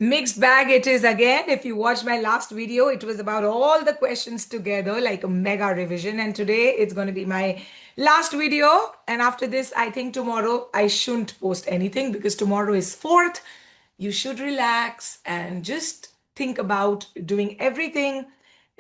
Mixed bag it is again. If you watched my last video, it was about all the questions together, like a mega revision. And today it's going to be my last video. And after this, I think tomorrow I shouldn't post anything because tomorrow is 4th. You should relax and just think about doing everything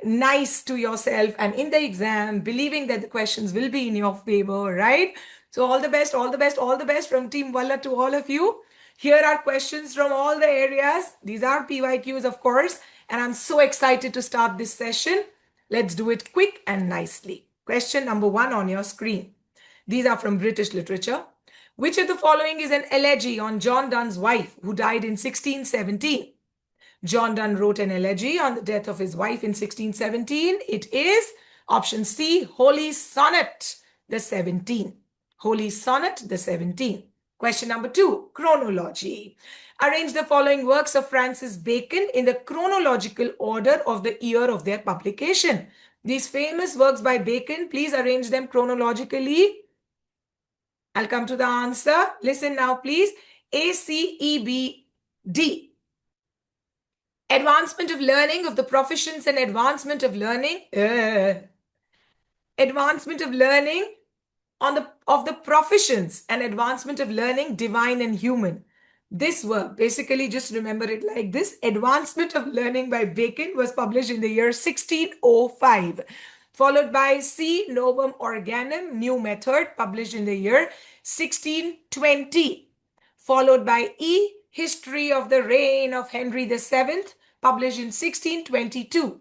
nice to yourself and in the exam, believing that the questions will be in your favor, right? So all the best, all the best, all the best from Team Vallath to all of you. Here are questions from all the areas. These are PYQs, of course, and I'm so excited to start this session. Let's do it quick and nicely. Question number 1 on your screen. These are from British literature. Which of the following is an elegy on John Donne's wife who died in 1617? John Donne wrote an elegy on the death of his wife in 1617. It is option C, Holy Sonnet, the 17. Holy Sonnet, the 17. Question number 2, chronology. Arrange the following works of Francis Bacon in the chronological order of the year of their publication. These famous works by Bacon, please arrange them chronologically. I'll come to the answer. Listen now, please. A, C, E, B, D. Advancement of learning of the professions and advancement of learning. Advancement of learning of the professions and advancement of learning, divine and human. This work, basically just remember it like this. Advancement of Learning by Bacon was published in the year 1605. Followed by C, Novum Organum, New Method, published in the year 1620. Followed by E, History of the Reign of Henry VII, published in 1622.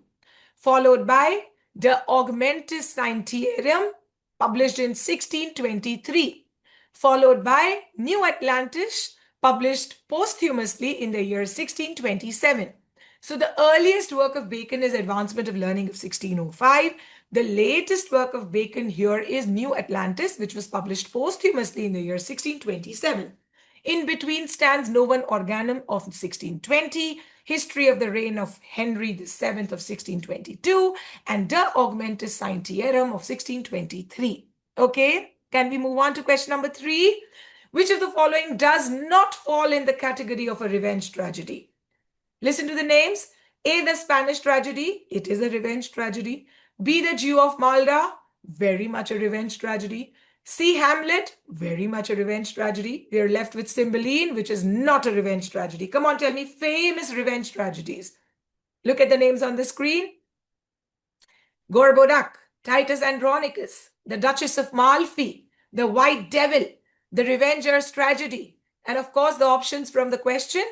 Followed by De Augmentis Scientiarum, published in 1623. Followed by New Atlantis, published posthumously in the year 1627. So the earliest work of Bacon is Advancement of Learning of 1605. The latest work of Bacon here is New Atlantis, which was published posthumously in the year 1627. In between stands Novum Organum of 1620, History of the Reign of Henry VII of 1622, and De Augmentis Scientiarum of 1623. Okay, can we move on to question number 3? Which of the following does not fall in the category of a revenge tragedy? Listen to the names. A, the Spanish tragedy. It is a revenge tragedy. B, the Jew of Malta. Very much a revenge tragedy. C, Hamlet. Very much a revenge tragedy. We are left with Cymbeline, which is not a revenge tragedy. Come on, tell me famous revenge tragedies. Look at the names on the screen. Gorboduc, Titus Andronicus, the Duchess of Malfi, the White Devil, the Revenger's Tragedy, and of course the options from the question,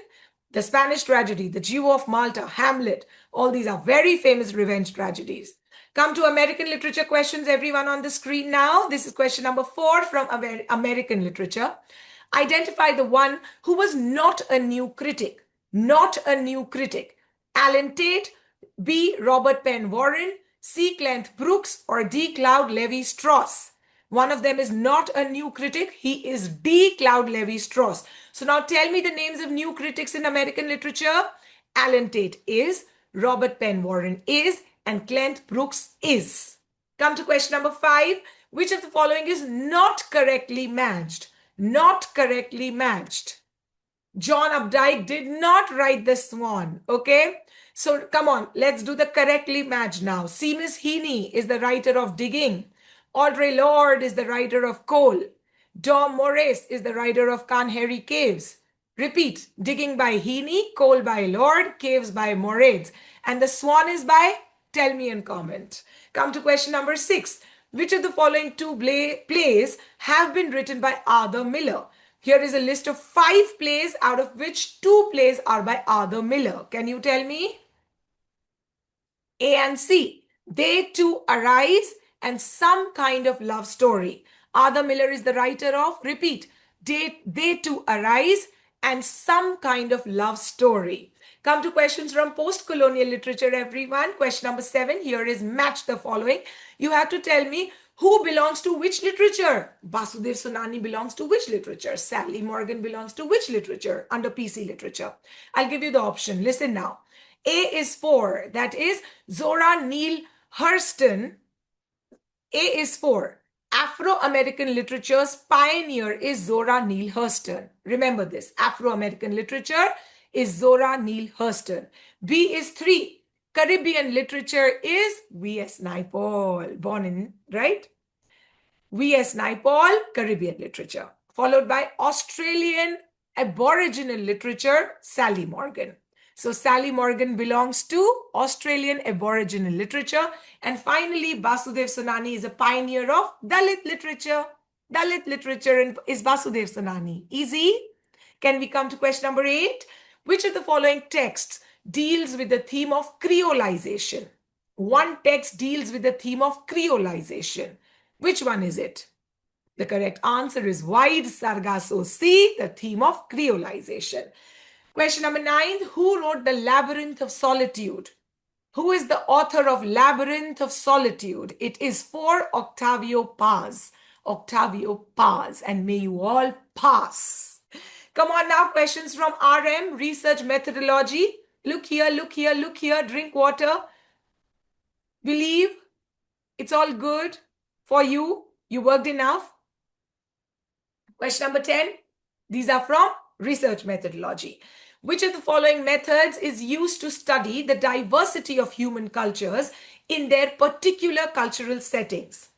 the Spanish tragedy, the Jew of Malta, Hamlet. All these are very famous revenge tragedies. Come to American literature questions, everyone on the screen now. This is question number 4 from American literature. Identify the one who was not a new critic. Not a new critic. Alan Tate, B, Robert Penn Warren, C, Clent Brooks, or D, Claude Levi-Strauss. One of them is not a new critic. He is D, Claude Levi-Strauss. So now tell me the names of new critics in American literature. Alan Tate is, Robert Penn Warren is, and Clent Brooks is. Come to question number 5. Which of the following is not correctly matched? Not correctly matched. John Updike did not write The Swan. Okay? So come on, let's do the correctly matched now. Seamus Heaney is the writer of Digging. Audre Lorde is the writer of Coal. Dom Morris is the writer of Kanheri Caves. Repeat, Digging by Heaney, Coal by Lorde, Caves by Moritz. And The Swan is by? Tell me and comment. Come to question number 6. Which of the following 2 plays have been written by Arthur Miller? Here is a list of 5 plays, out of which 2 plays are by Arthur Miller. Can you tell me? A and C. They Two Arise and Some Kind of Love Story. Arthur Miller is the writer of, repeat, They Two Arise and Some Kind of Love Story. Come to questions from post-colonial literature, everyone. Question number 7 here is match the following. You have to tell me who belongs to which literature. Basudev Sunani belongs to which literature? Sally Morgan belongs to which literature? Under PC literature. I'll give you the option. Listen now. A is 4. That is Zora Neale Hurston. A is 4. Afro-American literature's pioneer is Zora Neale Hurston. Remember this. Afro-American literature is Zora Neale Hurston. B is 3. Caribbean literature is V.S. Naipaul. Born in, right? V.S. Naipaul, Caribbean literature. Followed by Australian Aboriginal literature, Sally Morgan. So Sally Morgan belongs to Australian Aboriginal literature. And finally, Basudev Sonani is a pioneer of Dalit literature. Dalit literature is Basudev Sonani. Easy? Can we come to question number 8? Which of the following texts deals with the theme of creolization? One text deals with the theme of creolization. Which one is it? The correct answer is Wide Sargasso Sea, the theme of creolization. Question number 9. Who wrote The Labyrinth of Solitude? Who is the author of Labyrinth of Solitude? It is for Octavio Paz. Octavio Paz. And may you all pass. Come on now, questions from RM, research methodology. Look here, look here, look here, drink water. Believe it's all good for you. You worked enough. Question number 10. These are from research methodology. Which of the following methods is used to study the diversity of human cultures in their particular cultural settings?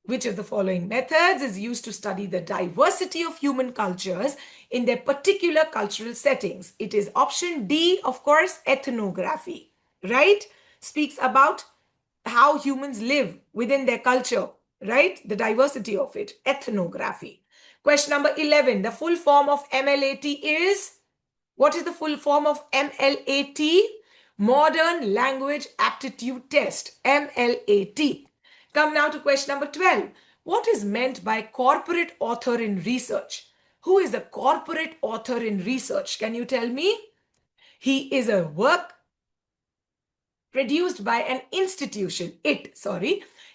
Which of the following methods is used to study the diversity of human cultures in their particular cultural settings? It is option D, of course, ethnography, right? Speaks about how humans live within their culture, right? The diversity of it, ethnography. Question number 11, the full form of MLAT is? What is the full form of MLAT? Modern Language Aptitude Test, MLAT. Come now to question number 12. What is meant by corporate author in research? Who is a corporate author in research? Can you tell me? He is a work produced by an institution. It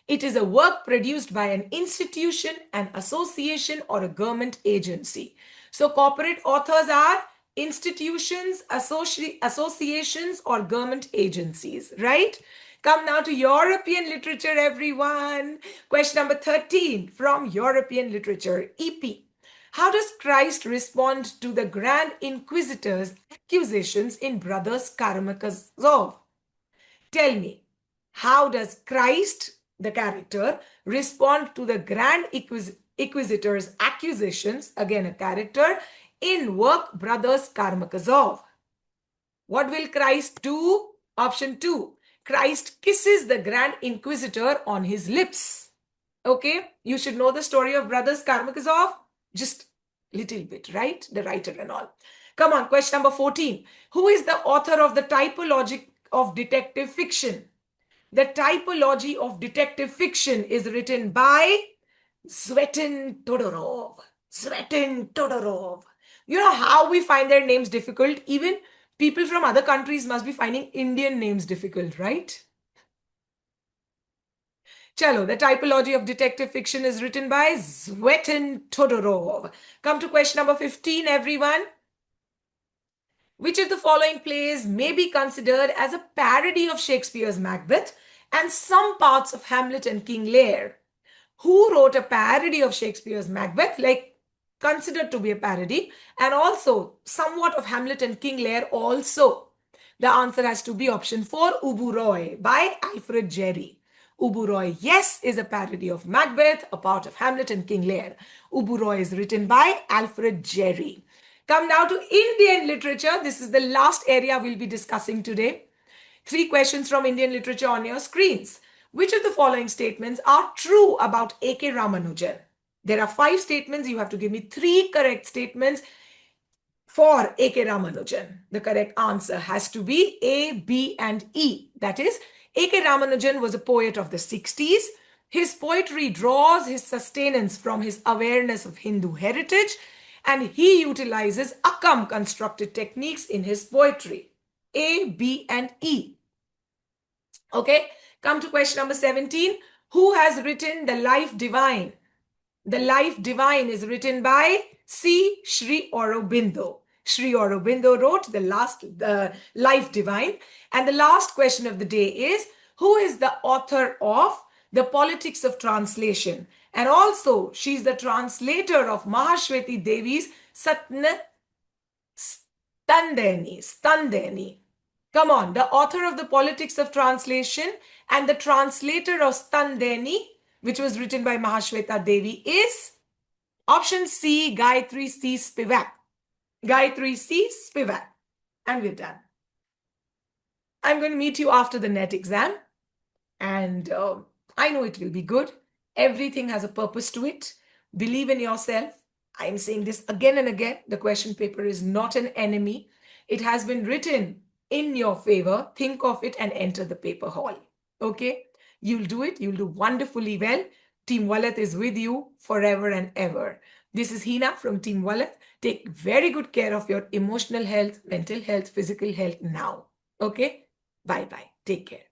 is a work produced by an institution, an association, or a government agency. So corporate authors are institutions, associations, or government agencies, right? Come now to European literature, everyone. Question number 13 from European literature, EP. How does Christ respond to the Grand Inquisitor's accusations in Brothers Karamazov? Tell me, how does Christ, the character, respond to the Grand Inquisitor's accusations, again a character, in work Brothers Karamazov? What will Christ do? Option 2. Christ kisses the Grand Inquisitor on his lips. Okay, you should know the story of Brothers Karamazov. Just little bit, right? The writer and all. Come on, question number 14. Who is the author of the typology of detective fiction? The typology of detective fiction is written by Svetin Todorov. Svetin Todorov. You know how we find their names difficult? Even people from other countries must be finding Indian names difficult, right? Chalo, the typology of detective fiction is written by Svetin Todorov. Come to question number 15, everyone. Which of the following plays may be considered as a parody of Shakespeare's Macbeth and some parts of Hamlet and King Lear? Who wrote a parody of Shakespeare's Macbeth, like considered to be a parody, and also somewhat of Hamlet and King Lear also? The answer has to be option 4, Ubu Roy by Alfred Jerry. Ubu Roy, yes, is a parody of Macbeth, a part of Hamlet and King Lear. Ubu Roy is written by Alfred Jerry. Come now to Indian literature. This is the last area we'll be discussing today. 3 questions from Indian literature on your screens. Which of the following statements are true about A.K. Ramanujan? There are 5 statements. You have to give me 3 correct statements for A.K. Ramanujan. The correct answer has to be A, B, and E. That is, A.K. Ramanujan was a poet of the 60s. His poetry draws his sustenance from his awareness of Hindu heritage, and he utilizes Akkam constructed techniques in his poetry. A, B, and E. Okay, come to question number 17. Who has written The Life Divine? The Life Divine is written by C. Sri Aurobindo. Sri Aurobindo wrote the Life Divine. And the last question of the day is, who is the author of The Politics of Translation? And also, she's the translator of Mahashweti Devi's Standeni. Come on, the author of The Politics of Translation and the translator of Standeni, which was written by Mahashweta Devi, is option C, Gayatri C. Spivak. Gayatri C. Spivak. And we're done. I'm going to meet you after the NET exam. And I know it will be good. Everything has a purpose to it. Believe in yourself. I'm saying this again and again. The question paper is not an enemy. It has been written in your favor. Think of it and enter the paper hall. Okay? You'll do it. You'll do wonderfully well. Team Vallath is with you forever and ever. This is Heena from Team Vallath. Take very good care of your emotional health, mental health, physical health now. Okay? Bye-bye. Take care.